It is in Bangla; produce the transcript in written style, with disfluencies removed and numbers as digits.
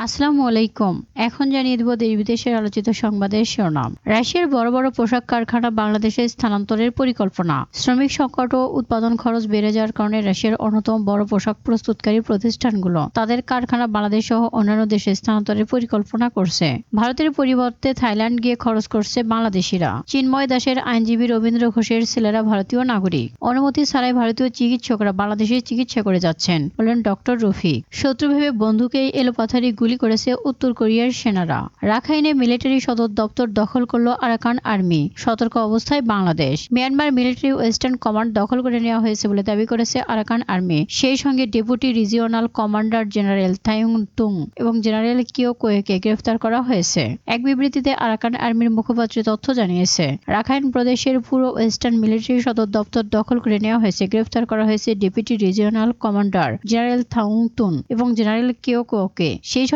আসসালামু আলাইকুম। এখন জানিয়ে দেব দেশ বিদেশের আলোচিত সংবাদের শিরোনাম। রাশিয়ার বড় বড় পোশাক কারখানা বাংলাদেশে স্থানান্তরের পরিকল্পনা। শ্রমিক সংকট ও উৎপাদন খরচ বেড়ে যাওয়ার কারণে রাশিয়ার অন্যতম বড় পোশাক প্রস্তুতকারী প্রতিষ্ঠানগুলো তাদের কারখানা বাংলাদেশ সহ অন্যান্য দেশে স্থানান্তরের পরিকল্পনা করছে। ভারতের পরিবর্তে থাইল্যান্ড গিয়ে খরচ করছে বাংলাদেশিরা। চিন্ময় দাসের আইনজীবী রবীন্দ্র ঘোষের ছেলেরা ভারতীয় নাগরিক। অনুমতি ছাড়াই ভারতীয় চিকিৎসকরা বাংলাদেশে চিকিৎসা করে যাচ্ছেন, বলেন ডক্টর রফিক। শত্রু ভেবে বন্ধুকেই এলোপাথারি গুলি করেছে উত্তর কোরিয়ার সেনারা। রাখাইনে মিলিটারি সদর দপ্তর দখল করল আরাকান আর্মি। সতর্ক অবস্থায় Bangladesh. Myanmar military western command দখল করে নেওয়া হয়েছে বলে দাবি করেছে আরাকান আর্মি। সেই সঙ্গে ডেপুটি রিজিওনাল কমান্ডার জেনারেল থাইং তুং এবং জেনারেল কিও কোয়েকে গ্রেফতার করা হয়েছে। এক বিবৃতিতে আরাকান আর্মির মুখপাত্র তথ্য জানিয়েছে, রাখাইন প্রদেশের পুরো ওয়েস্টার্ন মিলিটারি সদর দপ্তর দখল করে নেওয়া হয়েছে। গ্রেফতার করা হয়েছে ডেপুটি রিজিওনাল কমান্ডার জেনারেল থাং তুন এবং জেনারেল কিও কোয়েকে। সেই সঙ্গে